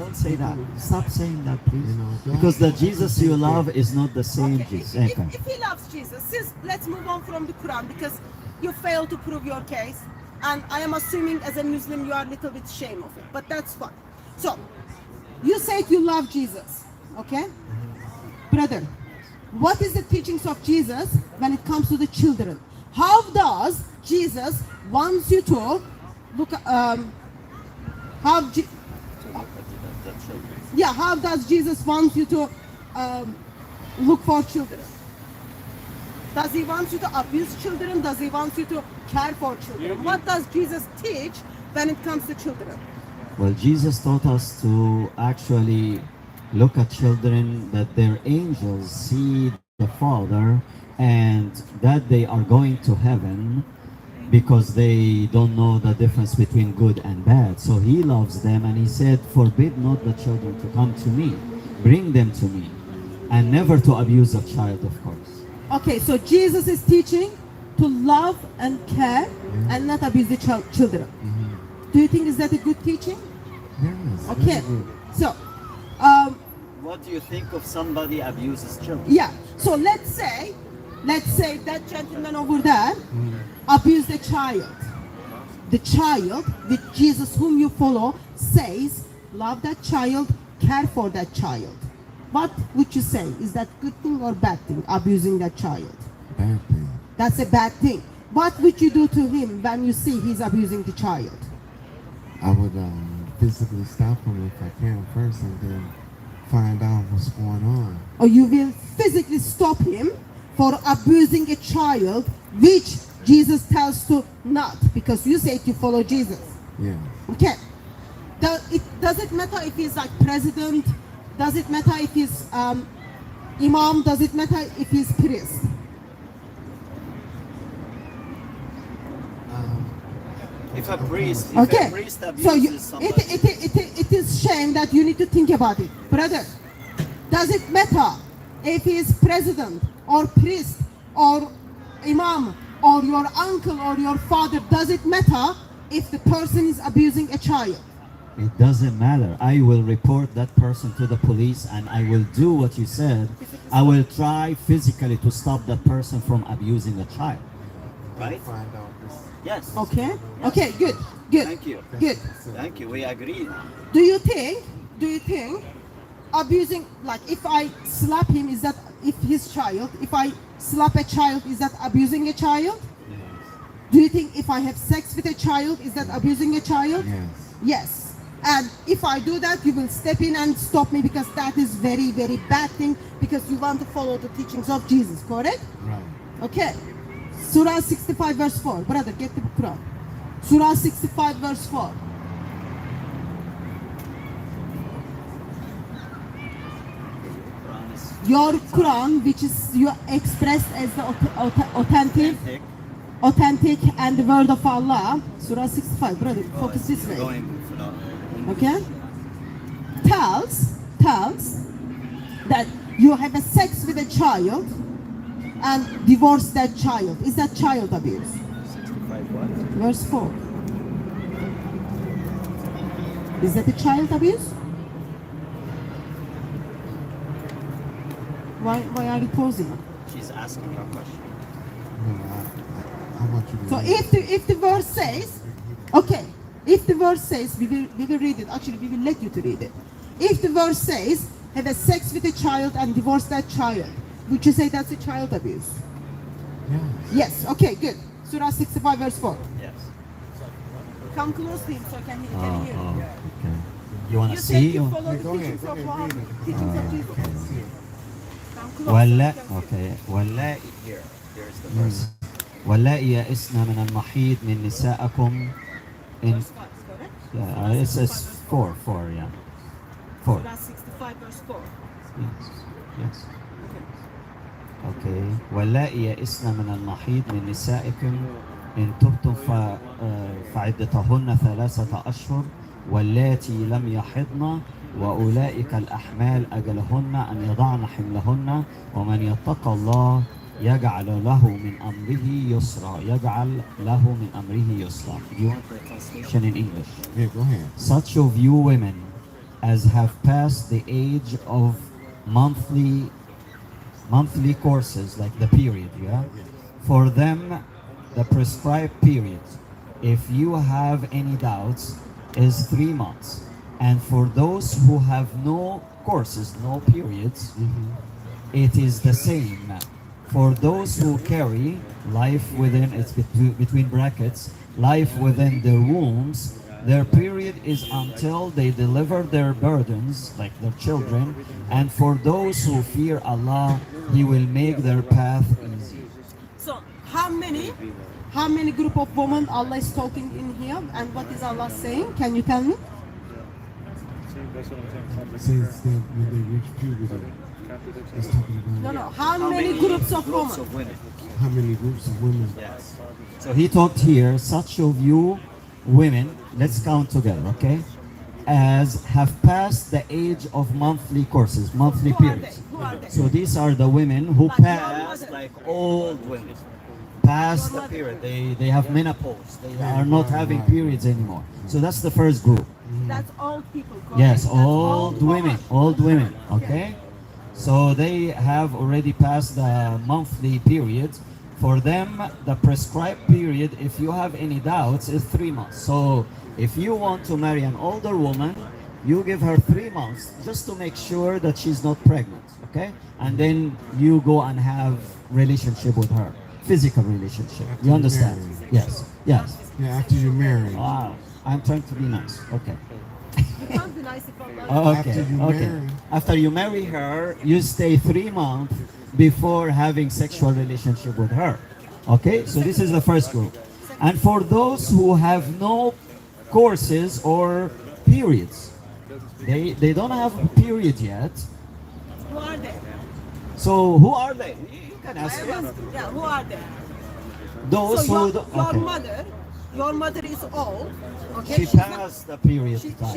don't say that. Stop saying that, please. You know, Because the Jesus you love is not the same Okay, Jesus. if he loves Jesus, let's move on from the Quran because you failed to prove your case, and I am assuming as a Muslim you are a little bit ashamed of it, but that's fine. So, you said you love Jesus, okay? Brother, what is the teachings of Jesus when it comes to the children? How does Jesus wants you to look how how does Jesus want you to look for children? Does he want you to abuse children? Does he want you to care for children? What does Jesus teach when it comes to children? Well, Jesus taught us to actually look at children that their angels see the Father and that they are going to heaven because they don't know the difference between good and bad. So he loves them and he said, forbid not the children to come to me, bring them to me, and never to abuse a child, of course. Okay, so Jesus is teaching to love and care and not abuse the children. Do you think is that a good teaching? Yes. Okay, so What do you think of somebody abuses children? yeah, so let's say that gentleman over there abused a child. The child, with Jesus whom you follow, says, love that child, care for that child. What would you say? Is that good thing or bad thing, abusing that child? Bad thing. That's a bad thing. What would you do to him when you see he's abusing the child? I would physically stop him if I can first and then find out what's going on. Or you will physically stop him for abusing a child, which Jesus tells to not, because you say you follow Jesus. Yeah. Okay. Does it matter if he's like president? Does it matter if he's imam? Does it matter if he's priest? If a priest, Okay. So abuses somebody, it is shame that you need to think about it, brother. Does it matter if he is president or priest or imam or your uncle or your father? Does it matter if the person is abusing a child? it doesn't matter. I will report that person to the police and I will do what you said. I will try physically to stop that person from abusing a child. Right? Find out this. Yes. Okay. Okay. Good. Good. Thank you. Good. Thank you. We agree. Do you think abusing, like if I slap him, is that if his child? If I slap a child, is that abusing a child? Do you think if I have sex with a child, is that abusing a child? Yes. Yes. And if I do that, you will step in and stop me because that is very, very bad thing because you want to follow the teachings of Jesus, correct? Right. Okay. Surah 65 verse 4. Brother, get the Quran. Surah 65 verse 4. Your Quran, which is you expressed as the authentic and the word of Allah. Surah 65. Brother, focus this way. Okay? Tells that you have a sex with a child and divorce that child. Is that child abuse? 65 what? Verse 4. Is that a child abuse? Why are you pausing? She's asking a question. No, I want you to. So if the verse says, okay, if the verse says, we will read it. Actually, we will let you to read it. If the verse says, have a sex with a child and divorce that child, would you say that's a child abuse? Yes. Yes. Okay. Good. Surah 65 verse 4. Yes. Come close to him so can he hear you. Okay. You want You to said see? you follow the Go ahead, teachings go of ahead, Muhammad, read it. teachings of Jesus. Come close. ولا okay ولا here here's the verse واللائي يئسن من المحيض من نسائكم in Verse 5, correct? it's 4 yeah 4 Surah 65 verse 4. yes okay واللائي يئسن من المحيض من نسائكم إن تبتم فعدتهن 3 أشهر واللاتي لم يحضن وأولئك الأحمال أجلهن أن يضعن حملهن ومن يتق الله يجعل له من أمره يسرا يجعل له من أمره يسرا. Do you want the translation in English? Yeah, go ahead. Such of you women as have passed the age of monthly courses, like the period, yeah? For them, the prescribed period, if you have any doubts, is 3 months. And for those who have no courses, no periods, it is the same. For those who carry life within, it's between brackets, life within their wombs, their period is until they deliver their burdens, like their children. And for those who fear Allah, He will make their path easy. So how many group of women Allah is talking in here, and what is Allah saying? Can you tell me? It says that when they reach puberty, it's talking about No. How many groups of women? how many groups of women. Yes. So he talked here, such of you women, let's count together, okay? As have passed the age of monthly courses, monthly Who are periods. they? Who are they? So these are the women who Like your passed, mother. like old women, past the period. They have menopause. They are not having periods anymore. So that's the first group. That's old people. Correct? Yes, That's old women, okay? So they have already passed the monthly period. For them, the prescribed period, if you have any doubts, is 3 months. So if you want to marry an older woman, you give her 3 months just to make sure that she's not pregnant, okay? And then you go and have relationship with her, physical relationship. You understand? Yes, yes. Yeah, after you're married. Wow, I'm trying to be nice, okay. You can't be nice if Allah. Okay, After you okay. marry. After you marry her, you stay 3 months before having sexual relationship with her. Okay, so this is the first group. And for those who have no courses or periods, they don't have a period yet. Who are they? So who are they? You can I ask am them. asking. Yeah, who are they? Those So who your, do- your okay. mother is old. Okay, She she's not- passed the period time.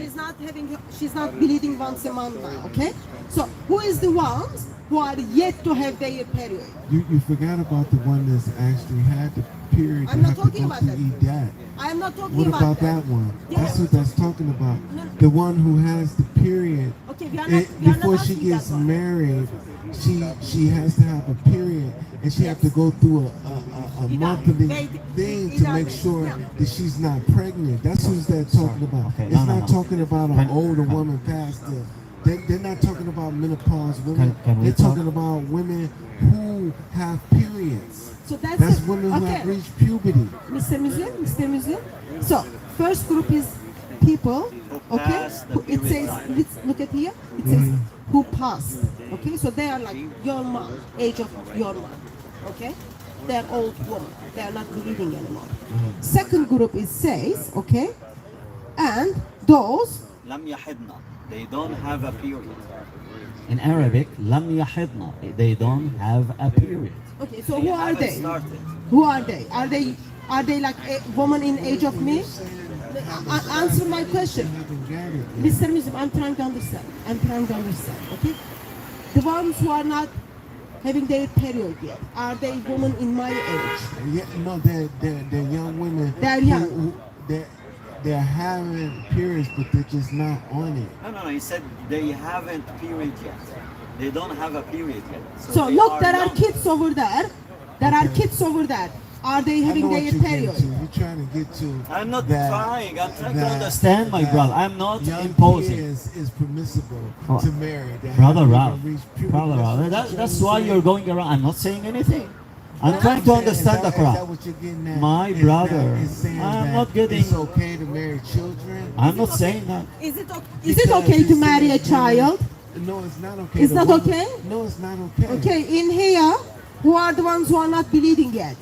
she's not bleeding once a month now. Okay, so who is the ones who are yet to have their period? You forgot about the one that's actually had the period. I'm They not have to talking go about through that. EDAT. I am not talking What about about that one? Yeah. That's what that's talking about. No. The one who has the period. Okay, we are not Before she asking gets that one. married, she has to have a period, and she have to go through a monthly thing to make sure that she's not pregnant. That's what they're talking about. Okay, It's no. not talking about an Can- older woman past the. They're not talking about menopause women. Can we They're talk- talking about women who have periods. So that's That's it. women who have Okay. reached puberty. Mr. Muslim. So first group is people, okay? passed the It period says, time. let's look at here. It says who passed. Okay, so they are like your mom, age of your mom. Okay, they are old women. They are not bleeding anymore. Second group is says, okay, and those. لم يحضن. They don't have a period. In Arabic, لم يحضن. They don't have a period. Okay, so who are haven't they? started. Who are they? Are they like a woman in age of me? Answer my question. Haven't got it yet. Mr. Muslim, I'm trying to understand. Okay? The ones who are not having their period yet, are they women in my age? Yeah, no, they're young women. They're young. They're having periods, but they're just not on it. No. He said they haven't period yet. They don't have a period yet. So they look, there are young. kids over there. There are kids over there. Are they I having know what their you're getting period? to. You're trying to get to. I'm not that- trying. I'm trying to that- understand, my that brother. I'm not young imposing. kids is permissible Oh. to marry. They Brother haven't Ralph, even reached puberty. brother Ralph, that's why you're going around. I'm not saying anything. I'm What trying to saying, understand the is that Quran. what you're getting at? My Is brother, that it's saying I'm that not getting- It's okay to marry children. I'm not saying that. Is it Because okay to it's marry a saying child? No, it's not okay. It's The not woman- okay? No, it's not okay. Okay, in here, who are the ones who are not bleeding yet?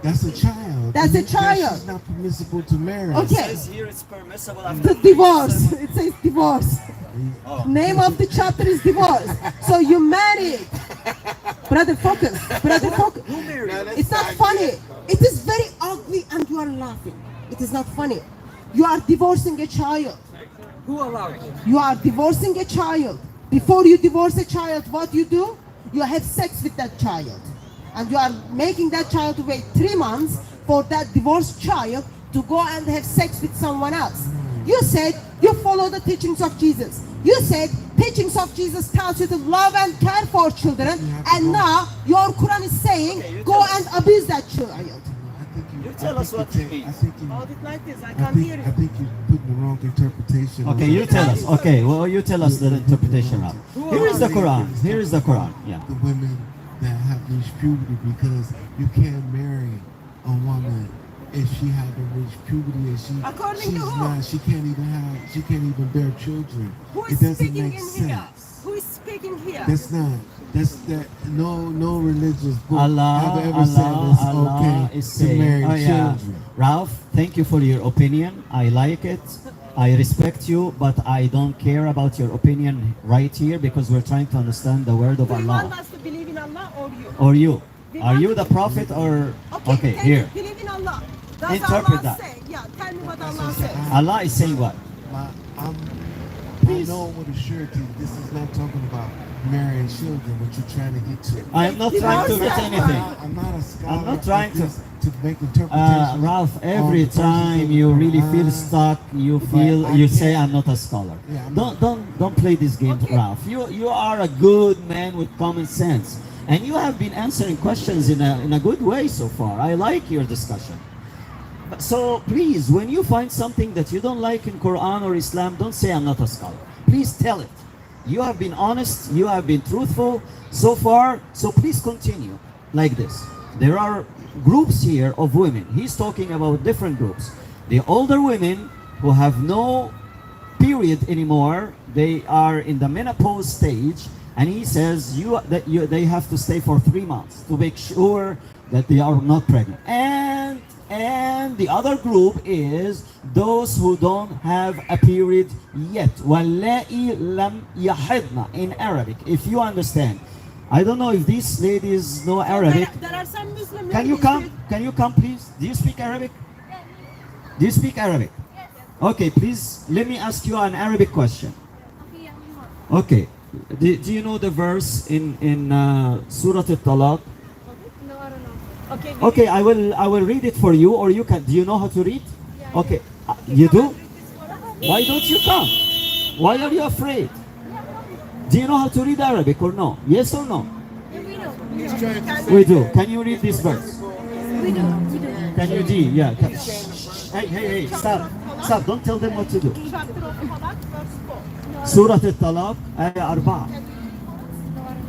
That's a child. That's a That child. She's not permissible to marry. Okay. It says here it's permissible after The divorce. It says divorce. Oh. Name of the chapter is divorce. So you married. Brother, focus. Brother, focus. It's not funny. It is very ugly and you are laughing. It is not funny. You are divorcing a child. Who allowed it? You are divorcing a child. Before you divorce a child, what you do? You have sex with that child. And you are making that child wait 3 months for that divorced child to go and have sex with someone else. You said you follow the teachings of Jesus. You said teachings of Jesus tells you to love and care for children, and now your Quran is saying go and abuse that child. You tell us what it means. Hold it like this. I can't hear I you. think you're putting the wrong interpretation. Okay, you tell us. Okay, well, you tell us the interpretation of. Here is the Quran. Here is the Quran. Yeah. The women that have reached puberty, because you can't marry a woman if she haven't reached puberty and According she's to who? not, she can't even bear children. Who It is doesn't speaking make in here? sense. Who is speaking here? That's no religious book Allah, have ever said it's Allah okay is to saying. marry Oh, yeah. children. Ralph, thank you for your opinion. I like it. I respect you, but I don't care about your opinion right here because we're trying to understand the word of Do you want Allah. us to believe in Allah or you? Or you. We Are want you to- the prophet or... Okay, thank here. you. Believe in Allah. Does Interpret Allah that. say? Yeah, tell me what Allah says. Allah is saying what? I know with a surety this is not talking about marrying children, what you're trying to get to. I am not trying to get anything. I'm not a scholar. I'm not trying to make interpretations. Ralph, on every the verses time of you the really feel Quran. stuck, you But feel I you can't- say I'm not a scholar. Yeah, I'm Don't play this game, Okay. Ralph. You are a good man with common sense, and you have been answering questions in a good way so far. I like your discussion. So please, when you find something that you don't like in Quran or Islam, don't say I'm not a scholar. Please tell it. You have been honest, you have been truthful so far, so please continue like this. There are groups here of women. He's talking about different groups. The older women who have no period anymore, they are in the menopause stage, and he says they have to stay for 3 months to make sure that they are not pregnant. And the other group is those who don't have a period yet. وَاللَّائِي لَمْ يَحِضْنَ in Arabic, if you understand. I don't know if these ladies know Arabic. There are some Muslim Can you ladies come? with- Can you come, please? Do you speak Arabic? Do you speak Arabic? Okay, please let me ask you an Arabic question. Okay, do you know the verse in Surah Al-Talaq? Okay, Okay, I will read it for you, or you can. Do you know how to read? Okay, you do? Why don't you come? Why are you afraid? Do you know how to read Arabic or no? Yes or no? We do. Can you read this verse? Can you do? Yeah. Hey, stop. Stop. Don't tell them what to do. chapter of Talaq, verse 4. Surah Al-Talaq, ayah 4.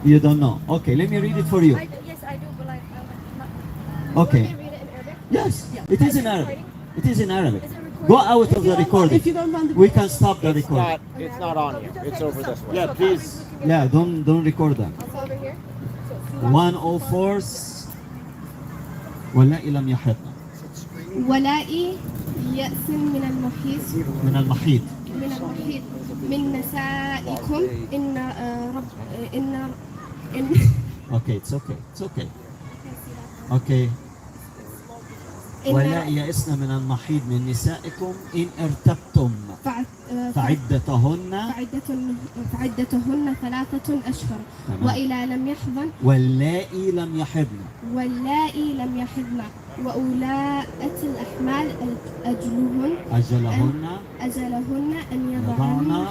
You don't know. Okay, let me read it for you. Yes, I do, but Okay. can read it in Arabic? Yes, it is in Arabic. It is in Arabic. Is it recorded? Go out of the recording. If you don't want the We can stop the recording. It's not on here. It's over this way. Yeah, please. Yeah, don't record them. It's over here. 104 واللائي لم يحضن ولائي يأس من المحيط من المحيط. من نسائكم إن Okay, it's okay. It's okay. Okay. إن واللائي يئسن من المحيط من نسائكم إن ارتبتم فعدتهن فعدتهن 3 أشهر تمام. وإلى لم يحضن واللائي لم يحضن واللائي لم يحضن وأولاءة الأحمال أجلهن أن يضعن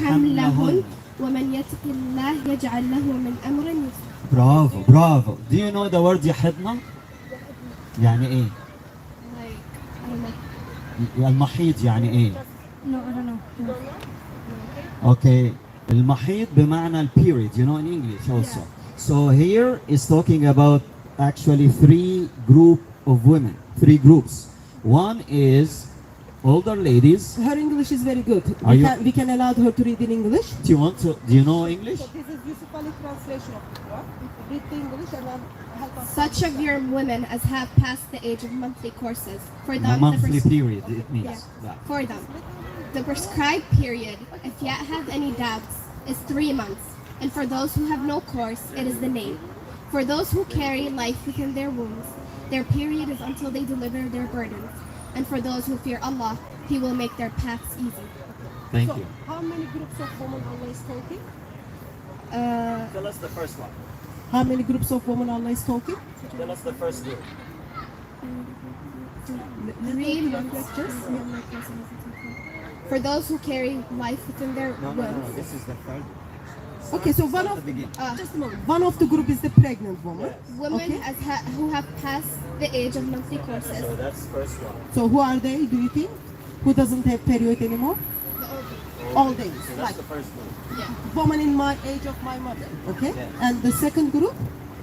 حملهن ومن يتق الله يجعل له من أمر يسرا. برافو. Do you know the word يحضن؟ يعني إيه؟ المحيط يعني إيه؟ No, I don't know. Okay, المحيط بمعنى period, you know, in English also. So here is talking about actually 3 groups. One is older ladies. Her English is very good. Are you- We can allow her to read in English. Do you know English? So this is Yusuf Ali translation of the Quran. Read the English and then help us. Such of your women as have passed the age of monthly courses, for The them monthly period, it means. Yeah. Yeah. For them, the prescribed period, if yet have any doubts, is 3 months, and for those who have no course, it is the name. For those who carry life within their wombs, their period is until they deliver their burdens, and for those who fear Allah, He will make their paths easy. Thank So you. how many groups of women Allah is talking? Tell us the first one. How many groups of women Allah is talking? Tell us the first group. 3 months. Lectures. For those who carry life within their wombs, This is the third. Okay, so one of uh, just a moment. One of the group is the pregnant woman. women Okay. who have passed the age of monthly courses, So that's first one. So who are they? Do you think? Who doesn't have period anymore? the old All days, So like that's the first one. yeah. woman in my age of my mother. Okay. Yeah. And the second group?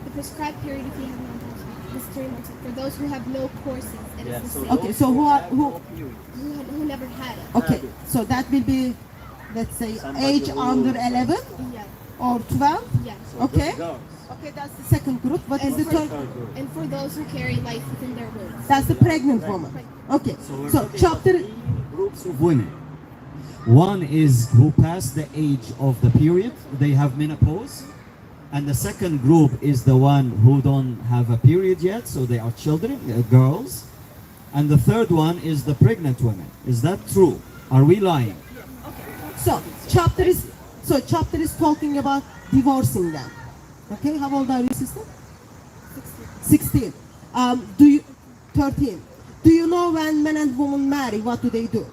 The prescribed period if you have menstruation is 3 months. For those who have no courses, it Yeah, is the so same. Okay. So who are who? Who never had it. Okay. So that will be, let's say, Somebody age who- under 11 Yeah. or 12. Yeah. Okay. Girls. Okay, that's the second group. What is And the for, third? and for those who carry life within their wombs. That's the pregnant woman. Okay. we're So talking chapter. about three groups of women. One is who passed the age of the period, they have menopause. And the second group is the one who don't have a period yet, so they are children, girls. And the third one is the pregnant women. Is that true? Are we lying? So chapter is talking about divorcing them. Okay, how old are you, sister? 16. Do you 13? Do you know when men and women marry, what do they do?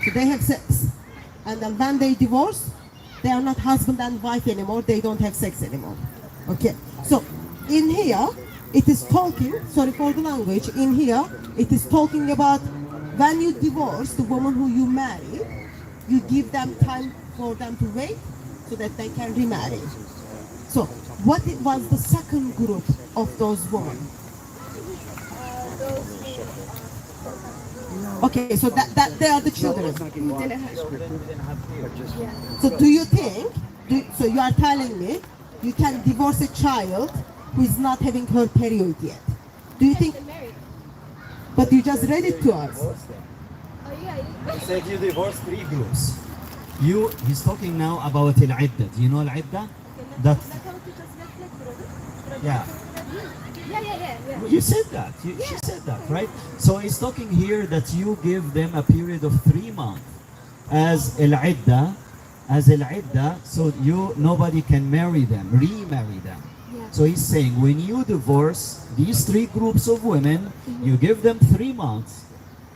So they have sex, and then when they divorce, they are not husband and wife anymore. They don't have sex anymore. Okay. So in here, it is talking. Sorry for the language. In here, it is talking about when you divorce the woman who you marry, you give them time for them to wait so that they can remarry. So what was the second group of those women? Okay, so that they are the children. Who didn't have So do you think, so you are telling me, you can divorce a child who is not having her period yet? Do you think, been married. but you just read it to us. Oh yeah. He said you divorced three groups. He's talking now about al-idda. Do you know al-idda? That, yeah. Yeah. You said that. She said that, right? So he's talking here that you give them a period of 3 months as al-idda, so nobody can marry them, remarry them. Yeah. So he's saying when you divorce these three groups of women, you give them 3 months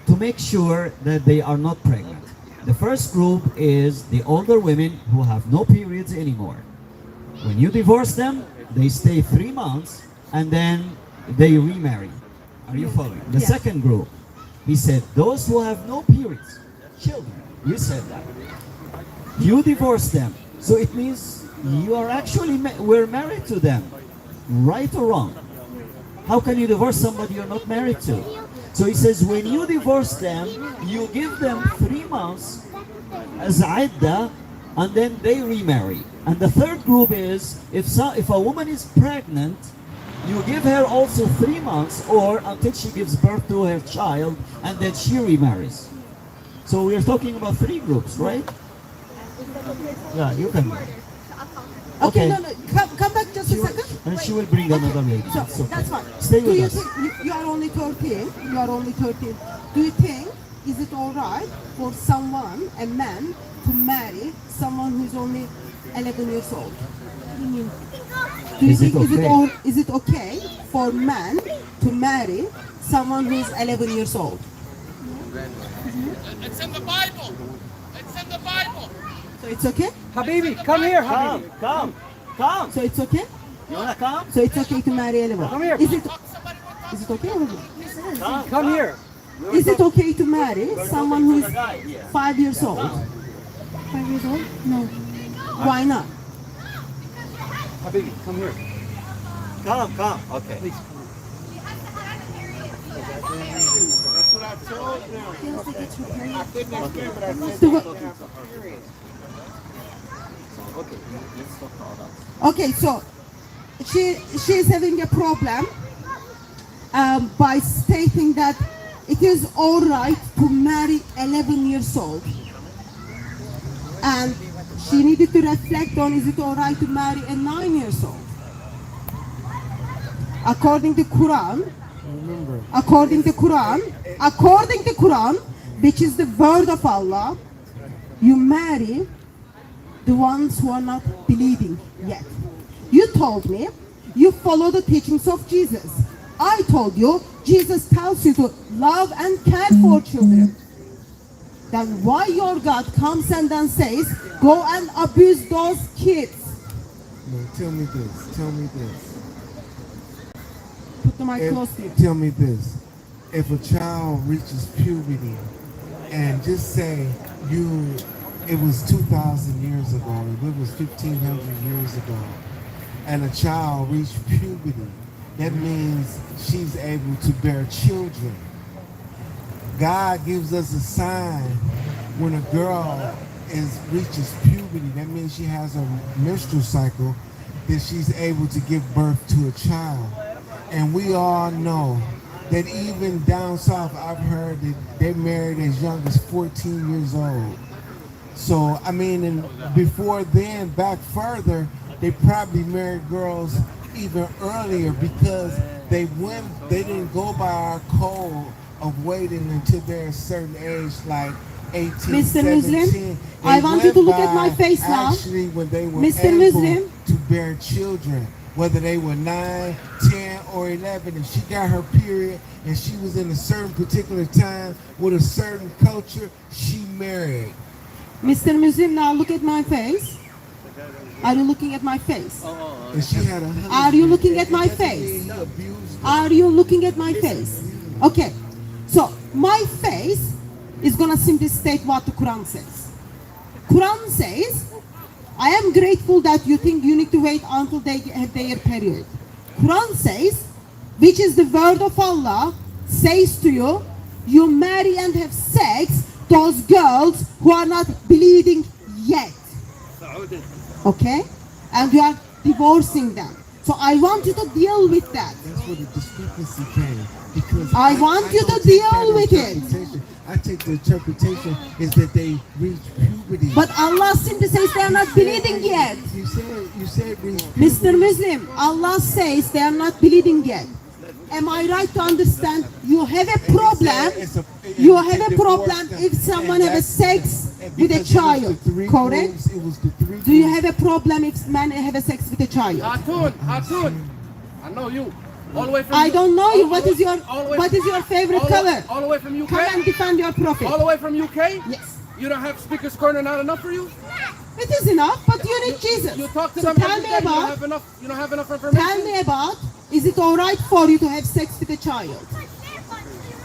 to make sure that they are not pregnant. The first group is the older women who have no periods anymore. When you divorce them, they stay 3 months and then they remarry. Are you following? The Yeah. second group, he said, those who have no periods, children, you said that. You divorce them. So it means you are actually, we're married to them. Right or wrong? How can you divorce somebody you're not married to? So he says, when you divorce them, you give them 3 months as idda, and then they remarry. And the third group is, if a woman is pregnant, you give her also 3 months or until she gives birth to her child, and then she remarries. So we're talking about 3 groups, right? Yeah, you can. Okay, Okay. no, come back just a second. And she will bring another lady. So It's okay. that's fine. Stay Do with you us. think you are only 13? You are only 13. Do you think is it all right for someone, a man, to marry someone who is only 11 years old? Do you Is it think okay? is it okay for man to marry someone who is 11 years old? It's in the Bible. It's in the Bible. So it's okay? Habibi, come here, Habibi. Come. So it's okay? You wanna come? So it's okay to marry anyone? Come here. Is it okay or not? Come here. Is it okay to marry someone who is 5 years old? 5 years old? No. Why not? Habibi, come here. Come. Okay. Okay, so she is having a problem by stating that it is all right to marry 11 years old, and she needed to reflect on, is it all right to marry a 9 years old? According to Quran, which is the word of Allah, you marry the ones who are not believing yet. You told me you follow the teachings of Jesus. I told you Jesus tells you to love and care for children. then why your God comes and then says, go and abuse those kids? No, tell me this. Tell me this. Put the mic close to you. Tell me this. If a child reaches puberty, and just say it was 2,000 years ago, it was 1,500 years ago, and a child reached puberty, that means she's able to bear children. God gives us a sign when a girl reaches puberty, that means she has a menstrual cycle, that she's able to give birth to a child. And we all know that even down south, I've heard that they married as young as 14 years old. So, I mean, and before then, back further, they probably married girls even earlier because they didn't go by our code of waiting until they're a certain age, like 18, Mr. 17. Muslim, I want you to look at my face now. Actually, when they were Mr. able Muslim. to bear children, whether they were 9, 10, or 11, if she got her period and she was in a certain particular time with a certain culture, she married. Mr. Muslim, now look at my face. Are you looking at my face? And she had a husband. Are you looking at my It doesn't face? mean he abused her. Are you looking at my face? Okay, so my face is gonna simply state what the Quran says. Quran says, I am grateful that you think you need to wait until they have their period. Quran says, which is the word of Allah, says to you, you marry and have sex those girls who are not bleeding yet. Okay? And you are divorcing them. So I want you to deal with that. That's where the discrepancy came. Because I want you don't to take that deal with it. interpretation. I take the interpretation is that they reach puberty. But Allah simply says they are not bleeding yet. You said reach puberty. Mr. Muslim, Allah says they are not bleeding yet. Am I right to understand you have a problem? You have a problem if someone has sex with a child, correct? Do you have a problem if man have a sex with a child? Hatun, I know you. All the way from I don't know you. all What the is your all the way what is your favorite color? All the way from UK? Come and defend your prophet. All the way from UK? Yes. You don't have speaker's corner not enough for you? It is enough, but you need Jesus. You talk to So them tell every me day, you don't about, have enough you don't have enough information? tell me about, is it alright for you to have sex with a child?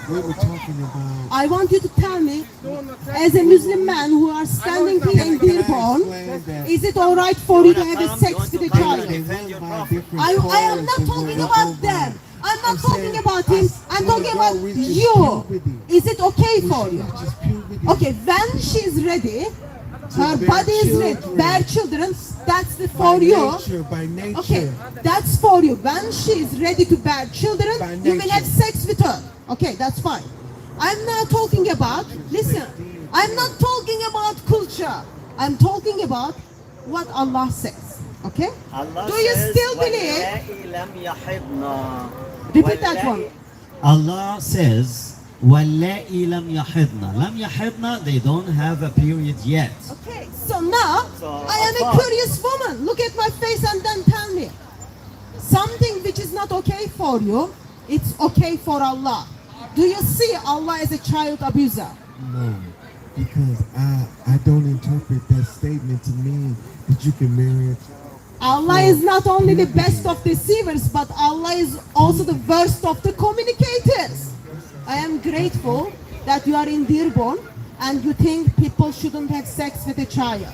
We were talking about. I want you to tell me, Doing the test. as a Muslim man who are standing here in Dearborn, is it alright for you to have a sex with a child? I am not talking about them. I'm not talking about him. I'm talking about you. Is it okay for you? Okay, when she's ready, her body is ready, bear children, that's for you. By nature. Okay, that's for you. When she is ready to bear children, you will have sex with her. Okay, that's fine. I'm not talking about, listen, I'm not talking about culture. I'm talking about what Allah says. Okay? Allah Do you says, still believe? "وَاللَّائِي لَمْ يَحِضْنَ." Repeat that one. Allah says, وَاللَّائِي لَمْ يَحِضْنَ. لَمْ يَحِضْنَ, they don't have a period yet. Okay, so now So, I am a Allah. curious woman. Look at my face and then tell me. Something which is not okay for you, it's okay for Allah. Do you see Allah as a child abuser? No, because I don't interpret that statement to mean that you can marry a child. Allah is not only the best of deceivers, but Allah is also the worst of the communicators. I am grateful that you are in Dearborn and you think people shouldn't have sex with a child.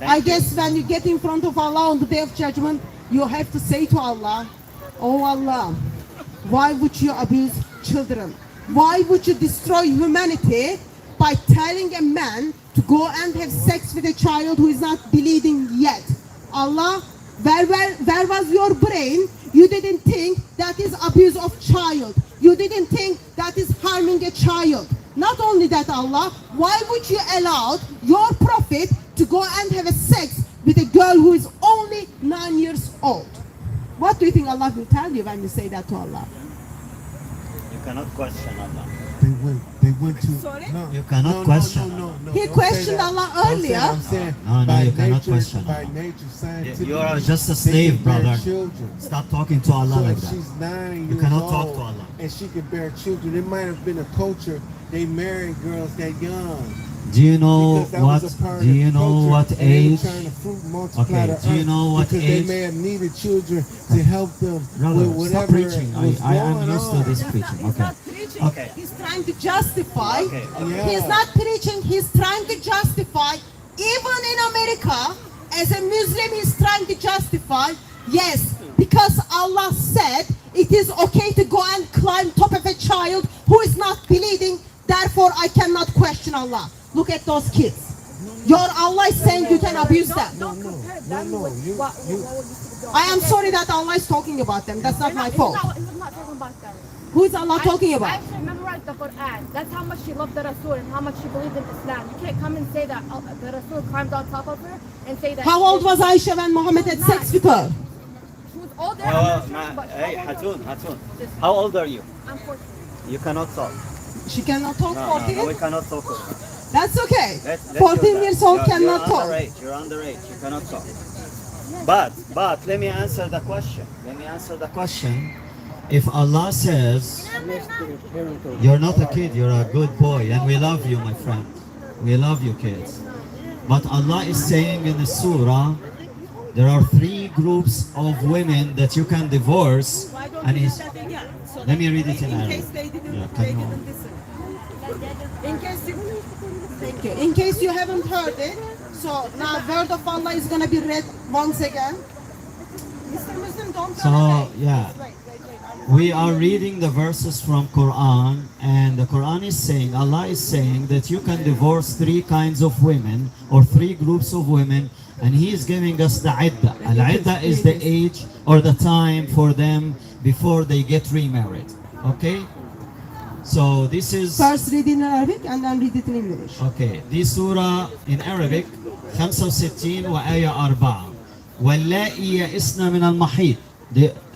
I guess when you get in front of Allah on the day of judgment, you have to say to Allah, oh Allah, why would you abuse children? Why would you destroy humanity by telling a man to go and have sex with a child who is not bleeding yet? Allah, where was your brain? You didn't think that is abuse of child. You didn't think that is harming a child. Not only that, Allah, why would you allow your prophet to go and have a sex with a girl who is only 9 years old? What do you think Allah will tell you when you say that to Allah? You cannot question Allah. They went to. Sorry? No, You cannot no, question. No, no, no, He don't questioned say that. Allah Don't say earlier. that. I'm saying No, by you cannot nature, question by Allah. nature, scientifically, You are just a they slave, can bear brother. children. Stop talking to Allah So like if that. she's 9 You years cannot old talk to Allah. and she can bear children, it might have been a culture. They married girls that young. Do you know Because that what? was a part Do of you the know culture, what and they were age? trying to fruit multiply Okay, the do you earth know what because age? they may have needed children to help them Brother, with stop whatever preaching. was I am going used to on. this He's preaching. not Okay. preaching. Okay. He's trying to justify. Okay. Yeah. He's not preaching. He's trying to justify. Even in America, as a Muslim, he's trying to justify. Yes, because Allah said it is okay to go and climb top of a child who is not bleeding. Therefore, I cannot question Allah. Look at those kids. Your Allah is saying you can abuse them. No. I am sorry that Allah is talking about them. That's not my fault. He's not talking about them. Who is Allah talking I about? actually memorized the Quran. That's how much she loved the Rasul and how much she believed in Islam. You can't come and say that the Rasul climbed on top of her and say that. How old was Aisha when Muhammad had sex with her? She was older. Hey, Hatun. How old are you? I'm 14. You cannot talk. She cannot talk. No, 14. we cannot talk. That's okay. Let's 14 go years back. old You're cannot talk. underage. You're underage. You cannot talk. But let me answer the question. Question. If Allah says you're not a kid, you're a good boy, and we love you, my friend. We love you, kids. But Allah is saying in the surah, there are 3 groups of women that you can divorce, Why don't and you He's. read that again? So Let me that read it in in Arabic. case they didn't, Yeah, they can you- didn't listen. In case you, thank you. In case you haven't heard it, so now word of Allah is gonna be read once again. Mr. Muslim, don't So, turn away. yeah. Wait. We are reading the verses from Quran, and the Quran is saying, Allah is saying that you can divorce 3 kinds of women or 3 groups of women, and He is giving us the iddah. Al-iddah is the age or the time for them before they get remarried. Okay? So this is First read in Arabic and then read it in English. okay. This surah in Arabic 65 وآية 4 واللائي يئسن من المحيض.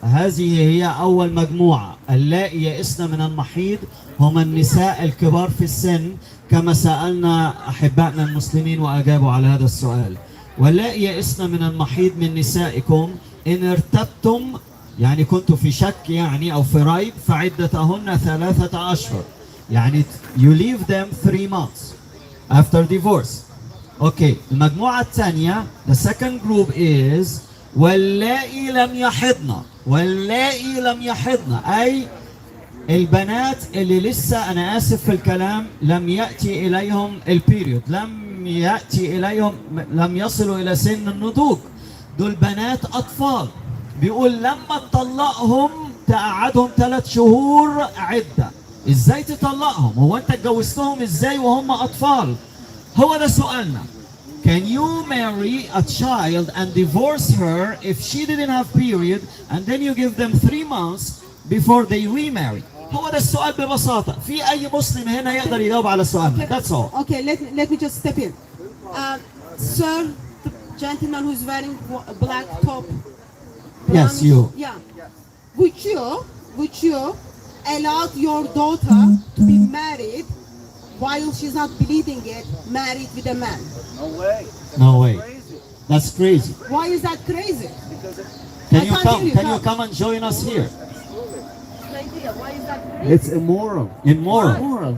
هذه هي أول مجموعة. اللائي يئسن من المحيض هم النساء الكبار في السن كما سألنا أحبائنا المسلمين وأجابوا على هذا السؤال. واللائي يئسن من المحيض من نسائكم إن ارتبتم يعني كنتوا في شك يعني أو في ريب فعدتهن 3 أشهر. يعني you leave them 3 months after divorce. Okay, المجموعة الثانية the second group is واللائي لم يحضن أي البنات اللي لسه أنا آسف في الكلام لم يأتي إليهم البيريود لم يصلوا إلى سن النضوج. دول بنات أطفال. بيقول لما تطلقهم تقعدهم 3 شهور عدة. إزاي تطلقهم؟ هو أنت اتجوزتهم إزاي وهم أطفال؟ هو ده سؤالنا. Can you marry a child and divorce her if she didn't have period and then you give them 3 months before they remarry? هو ده السؤال ببساطة. في أي مسلم هنا يقدر يجاوب على سؤالنا. That's all. Okay, let me just step in. Sir, the gentleman who's wearing a black top. Yes, you. Yeah. Would you allow your daughter to be married while she's not bleeding it, married with a man? No way. No way. That's crazy. Why is that crazy? Can I you can't come? hear you. Can you come and join us here? Why is that crazy? It's immoral. Immoral. Immoral.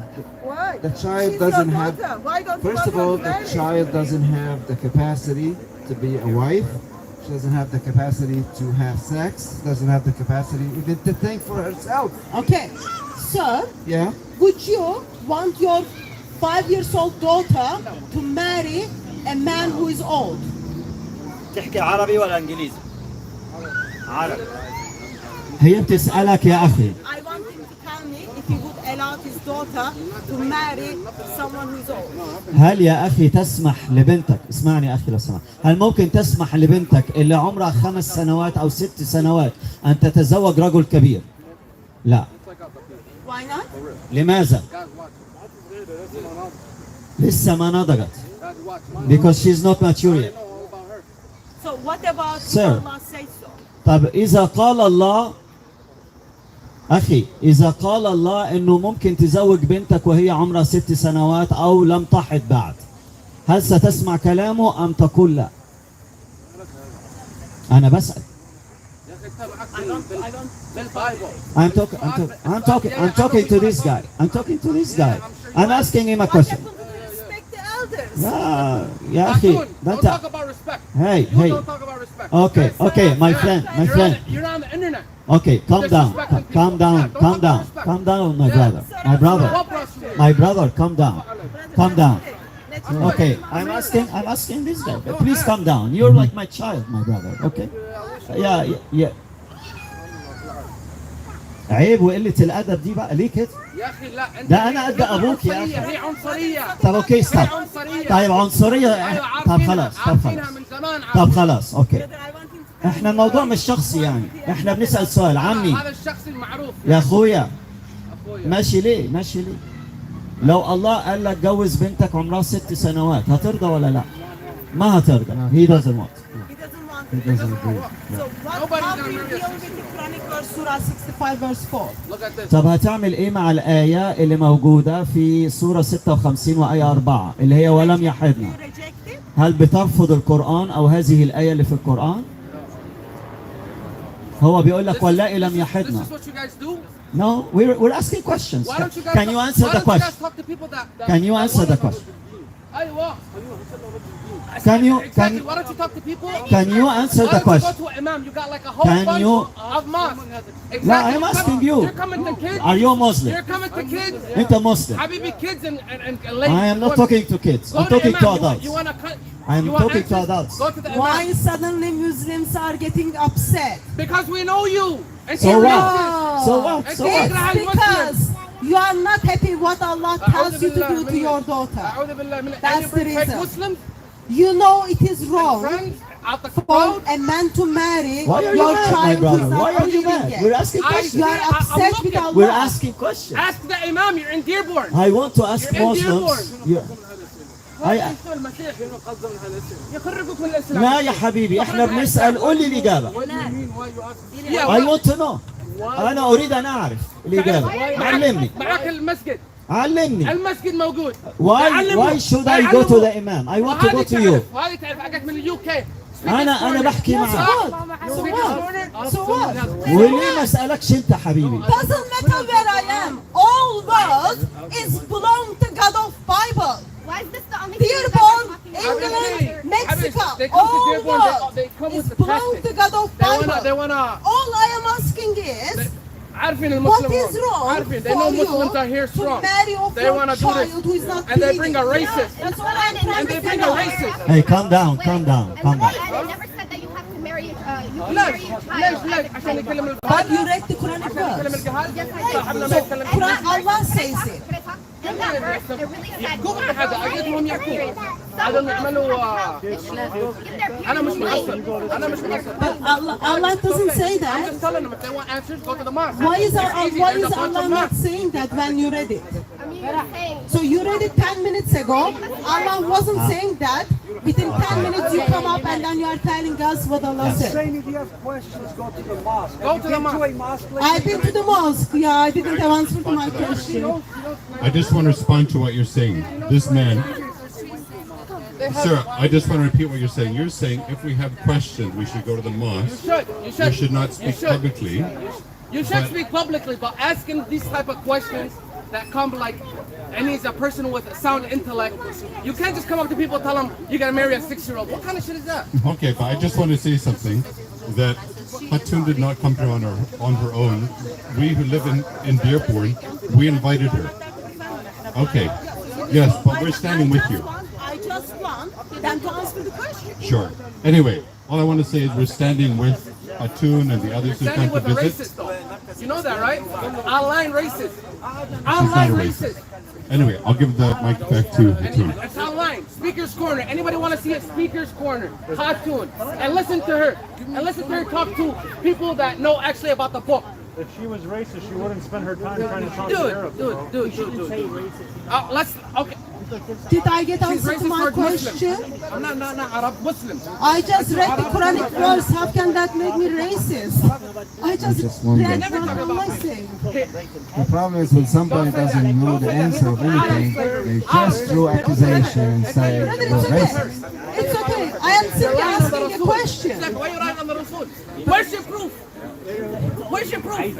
Why? The child She's doesn't your have. daughter. Why don't you First want of her all, to the marry? child doesn't have the capacity to be a wife. She doesn't have the capacity to have sex. Doesn't have the capacity even to think for herself. Okay. Sir, Yeah. would you want your 5-year-old daughter to marry a man who is old? تحكي عربي ولا انجليزي؟ عربي. هي بتسألك يا أخي. I want him to tell me if he would allow his daughter to marry someone who is old. هل يا أخي تسمح لبنتك اسمعني أخي لو سمحت هل ممكن تسمح لبنتك اللي عمرها 5 سنوات أو 6 سنوات أن تتزوج رجل كبير؟ لا. Why not? لماذا؟ لسه ما نضجت. Because she's not mature yet. So what about Sir. if Allah says so? طب إذا قال الله أخي إذا قال الله إنه ممكن تزوج بنتك وهي عمرها 6 سنوات أو لم تحض بعد هل ستسمع كلامه أم تقول لا؟ أنا بسأل. I'm talking to this guy. I'm asking him a question. Respect the لا يا Asun, أخي ده don't أنت. talk about respect. Hey, You hey. don't talk about respect. Okay, okay, my Yeah. friend, my You're friend. You're on the internet. Okay, calm down, Disrespecting people. calm down, Yeah, don't calm talk down, about calm down, my Yeah. brother, my brother, What prostitute? my brother, calm down, calm down. Let's Okay, I'm asking this guy. Please calm down. You're like my child, my brother. Okay. Yeah, yeah. عيب وقلة الأدب دي بقى ليه كده؟ يا اخي لا انت ده أنا قد أبوك يا أخي. هي عنصريه. طب أوكي هي ستوب. عنصريه. طيب عنصرية. أيوة، طب عارفينها- خلاص، طب عارفينها خلاص. من زمان. طب خلاص، أوكي. I want him to إحنا الموضوع مش شخصي يعني. إحنا بنسأل سؤال عمي. هذا الشخص المعروف. يا أخويا أخويا. ماشي ليه؟ ماشي ليه؟ لو الله قال لك جوز بنتك عمرها 6 سنوات هترضى ولا لا؟ ما هترضى. He doesn't want. He doesn't want it. So Nobody's how gonna do you marry deal a with the Quranic verse Surah 65 verse 4? Look at this. طب هتعمل ايه مع الآية اللي موجودة في سورة 56 وآية 4 اللي هي ولم Do يحدنا؟ you reject it? هل بترفض القرآن أو هذه الآية اللي في القرآن؟ هو بيقول لك واللائي لم This يحدنا. is what you guys do. No, we're asking questions. Why don't you guys Can you answer why the don't you guys question? talk to people that Can you that answer want the to- question? أيوة. Can you Exactly. Why don't you talk to people? can you answer Why the don't you question? go to an imam? You got like a whole Can bunch you- of mosques. Exactly. لا I'm asking you. You're coming to kids. Are you a Muslim? You're coming to kids. أنت مسلم. Habibi, kids and ladies. I am not women. talking to kids. Go I'm to talking imam. to You adults. want to cut? I am you want talking to answers? adults. Go to the imam. Why suddenly Muslims are getting upset? Because we know you. And So you're what? racist. So what? So what? It's because you are not happy what Allah tells you to do to your daughter. أعوذ بالله من- That's and you bring the fake reason. Muslims, You know it is wrong friends, out the for crowd. a man to marry Why are you your mad, my child who brother? is Why not are you believing mad? yet. We're asking I- questions. You are I'm upset with looking. Allah. We're asking questions. Ask the imam. You're in Dearborn. I want to ask You're in Muslims. هذا يسوى المسيح يخرجوك من الإسلام. لا يا حبيبي احنا بنسأل قول لي الإجابة. What do you mean? Why you asking? Yeah, I why- want to know. أنا أريد أن أعرف الإجابة. علمني. معك المسجد. علمني. المسجد موجود. Why should I go to the imam? I want to go to you. وهذه تعرف حاجات من اليو كي. أنا بحكي So معك. what? So what? So what? وليه ما أسألكش أنت حبيبي؟ Doesn't matter where I am. All world is belong to God of Bible. Why is this the only thing you guys are Dearborn, talking about? England, Mexico, They come to all Dearborn, world they come with is the belong to tactics. God of They Bible. wanna All I am asking is, عارفين what المسلمون. is wrong عارفين. They for know you Muslims are here to strong. marry off They your wanna do this. child who is not And they bring a believing? racist. That's what I'm trying And to they figure bring a out. racist. Hey, calm down, calm down, And calm the down. Quran never said that you have to marry you can ليش؟ marry your child. ليش ليش؟ عشان يكلم But الجهاد. you read the Quranic عشان يكلم verse. الجهاد. Yes, I did. صاحبنا ما يتكلم Quran, Allah says it. Can I talk? In that verse, it really said يحكوا بهذا أيدهم يحكوا. some هذا girls يعملوا they should get their أنا مش period معصب. أنا مش معصب. But Allah doesn't say I'm that. just telling them if they want answers, go to the mosque. Why is It's easy. why There's is a bunch Allah of not mosques. saying that when you read it? I mean, you're saying So you read it 10 minutes ago. Allah wasn't saying that. Within 10 minutes you come up and then you are telling us what Allah said. Saying if you have questions, go to the mosque. Go Have to you the been mosque. a mosque I've been to the mosque. Yeah, I didn't have answer to my question. I just want to respond to what you're saying. This man, sir, I just want to repeat what you're saying. You're saying if we have questions, we should go to the mosque. You We should not You speak should. publicly. You should But- speak publicly, but asking these type of questions that come like, and he's a person with a sound intellect. You can't just come up to people and tell them you gotta marry a 6-year-old. What kind of shit is that? Okay, but I just want to say something that Hatun did not come here on her own. We who live in Dearborn, we invited her. Okay, yes, but we're standing with you. I just want them to answer the question. Sure. Anyway, all I want to say is we're standing with Hatun and the others who Standing come with to a visit. racist though. You know that, right? Online racist. She's not Online a racist. racist. Anyway, I'll give the mic back to Hatun. It's online. Speaker's Corner. Anybody want to see a Speaker's Corner? Cartoon. And listen to her. And listen to her talk to people that know actually about the book. If she was racist, she wouldn't spend her time trying to talk to Arabs. Dude. Let's, okay. Did I get She's answer to racist my for Muslims. question? I'm not Arab Muslim. I just read the Quranic verse. How can that make me racist? I just read what Allah said. The problem is when somebody doesn't know the answer of anything, they just throw accusation and say Brother, you're it's okay. racist. It's okay. I am simply asking a question. Why you lying on the Rasul? Where's your proof? Where's your proof?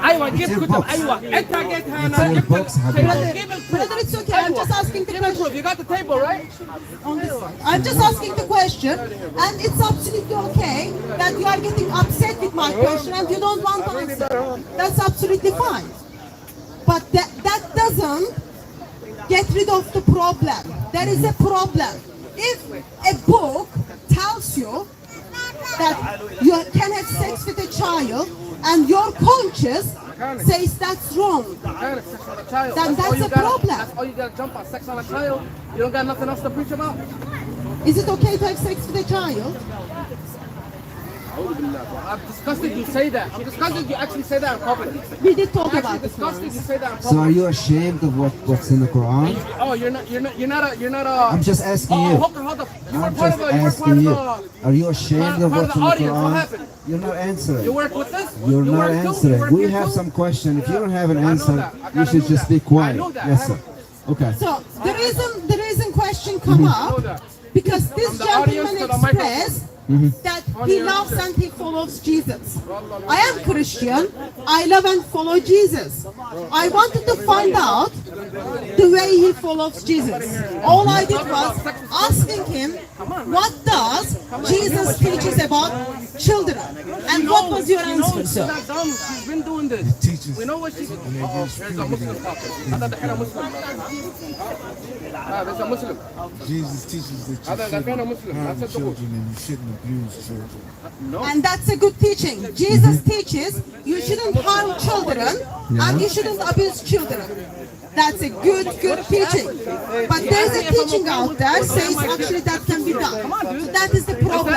أيوة جيب your كتب books. أيوة أنت جيتها It's أنا your جبت books, Habib. Brother, جيب الproof. brother, it's okay. I I'm just asking the Give me proof. question. You got the table, right? I'm just asking the question, and it's absolutely okay that you are getting upset with my question and you don't want to answer. That's absolutely fine. But that doesn't get rid of the problem. There is a problem. If a book tells you that you can have sex with a child and your conscience says that's wrong, Sex on a child. then all that's you a gotta- problem. That's all you gotta jump on. Sex on a child. You don't got nothing else to preach about. Is it okay to have sex with a child? I'm disgusted you say that. I'm disgusted you actually say that in public. We did talk I'm about actually this. disgusted you say that in public. So are you ashamed of what's in the Quran? Oh, you're not a. I'm just asking oh, you. Hold up. You were I'm part just of the. You were part asking of you. the. Are you ashamed of part what's of in the the audience. What Quran? happened? You're not answering. You work with this? You're You not work too? You answering. work We here have too? some question. If you don't have an I know answer, that. I you gotta should know just that. be quiet. I know that. Yes, I sir. have Okay. So the reason question come up that. because this From the audience gentleman to the expressed that he loves and he follows Jesus. I am Christian. I love and follow Jesus. I wanted to find out the way he follows Jesus. All I did was asking him, what does Jesus teaches about children? And what was your answer, She's sir? not dumb. She's been doing this. teaches We know what she's. Oh, there's a Muslim talking. I thought they had a Muslim. There's a Muslim. Jesus teaches that you Other than being a shouldn't Muslim, harm that's a good. children and you shouldn't abuse children. And that's a good teaching. Jesus teaches you shouldn't harm children and you shouldn't abuse children. That's a good teaching. But there's a teaching out there says actually that can be done. So that is the problem.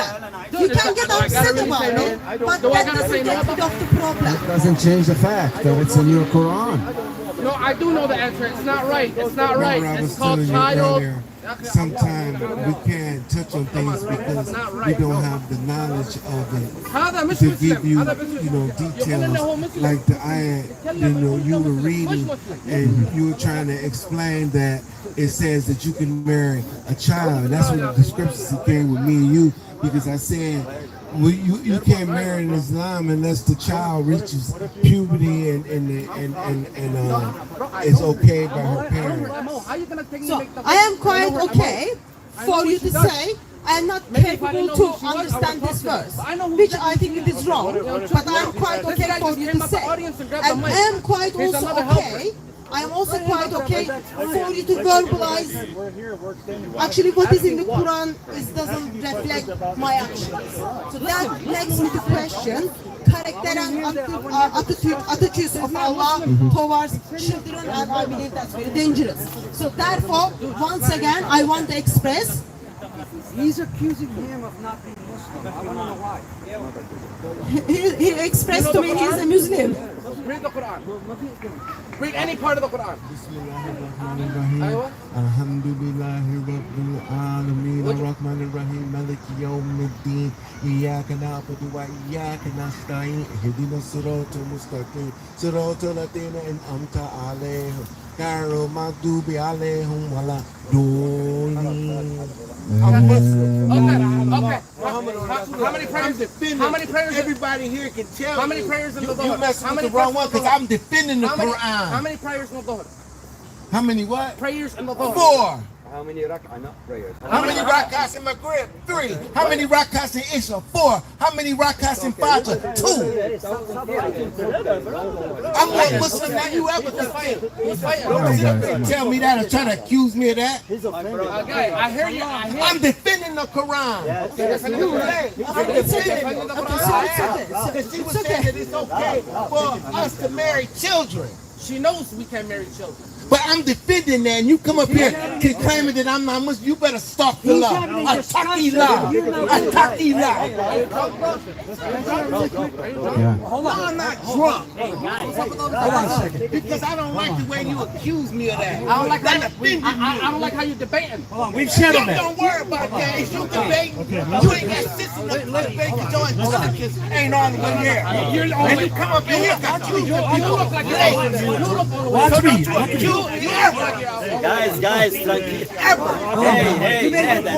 You can get upset about it, but that doesn't get rid of the problem. Doesn't change the fact that it's in your Quran. No, I do know the answer. It's not right. It's not Remember right. I It's was called telling you child. earlier, sometimes we can't touch on things because we don't have the knowledge of it to give you, details like the ayat, you were reading and you were trying to explain that it says that you can marry a child. That's what the discrepancy came with me and you because I said, well, you can't marry in Islam unless the child reaches puberty and is okay by her parents. So I am quite okay for you to say I am not capable to understand this verse, which I think it is wrong, but I am quite okay for you to say. And I am quite also okay. I am also quite okay for you to verbalize actually what is in the Quran doesn't reflect my actions. So that makes me the question, character and attitudes of Allah towards children, and I believe that's very dangerous. So therefore, once again, I want to express. He's accusing him of not being Muslim. I want to know why. He expressed to me he is a Muslim. Read the Quran. Read any part of the Quran. Alhamdulillahi Rabbil Alameen Ar-Rahman Ar-Rahim Maliki Yawmiddin Iyyaka na'budu wa iyyaka nasta'in Ihdina as-siratal mustaqim Siratal ladzina an'amta 'alayhim ghayril maghdubi 'alayhim waladdallin. Okay. How many prayers? How many prayers? Everybody here can tell. How many prayers in the You Dhuhr? messing with the wrong one because I'm defending the Quran. How many prayers in the Dhuhr? How many what? Prayers in the Dhuhr. 4. How many rak'ah? Not prayers. How many rak'ahs in Maghrib? 3. How many rak'ahs in Isha? 4. How many rak'ahs in Fajr? 2. I'm more Muslim than you ever defend. Don't tell me that or try to accuse me of that. Okay, I hear you. I'm defending the Quran. I'm defending the Quran. She was saying that it's okay for us to marry children. She knows we can't marry children. But I'm defending that, and you come up here claiming that I'm not Muslim. You better stop the law. Attaqillah. Attaqillah. Yeah. I'm not drunk. Hold on a second. Because I don't like the way you accuse me of that. I don't like how I don't like how you're debating. Hold on, we've settled that. Don't worry about that. It's you debate. You ain't got sense enough to debate because your intelligence ain't all the way here. And you come up in here, got you. You look like you're Watch me. You Guys, tranquilo. Hey, nada,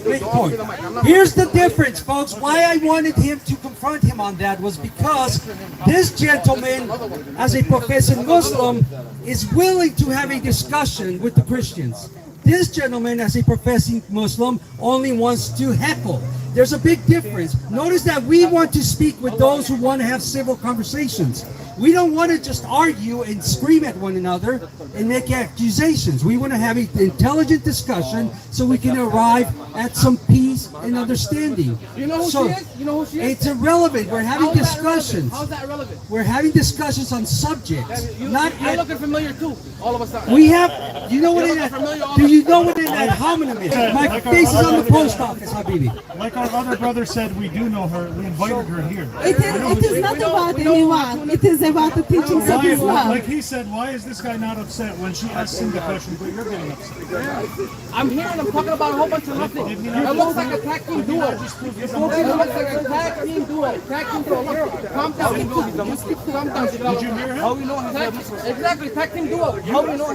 Great point. Here's the difference, folks. Why I wanted him to confront him on that was because this gentleman, as a professing Muslim, is willing to have a discussion with the Christians. This gentleman, as a professing Muslim, only wants to heckle. There's a big difference. Notice that we want to speak with those who want to have civil conversations. We don't want to just argue and scream at one another and make accusations. We want to have an intelligent discussion so we can arrive at some peace and understanding. You know who she is? You know who she is? It's irrelevant. We're having discussions. How's that relevant? We're having discussions on subjects. You're Not looking familiar too, all of a sudden. we have, you know what an do you know what an ad hominem is? My face is on the post office, Habibi. Like our other brother said, we do know her. We invited her here. It is not about anyone. It is about the teachings of Islam. Like he said, why is this guy not upset when she asked him the question, but you're getting upset? I'm here and I'm talking about a whole bunch of nothing. It looks like a tag team duo. It looks like a tag team duo. Tag team duo. Look, calm down. Calm down. Did you hear him? Exactly, tag team duo. How do you know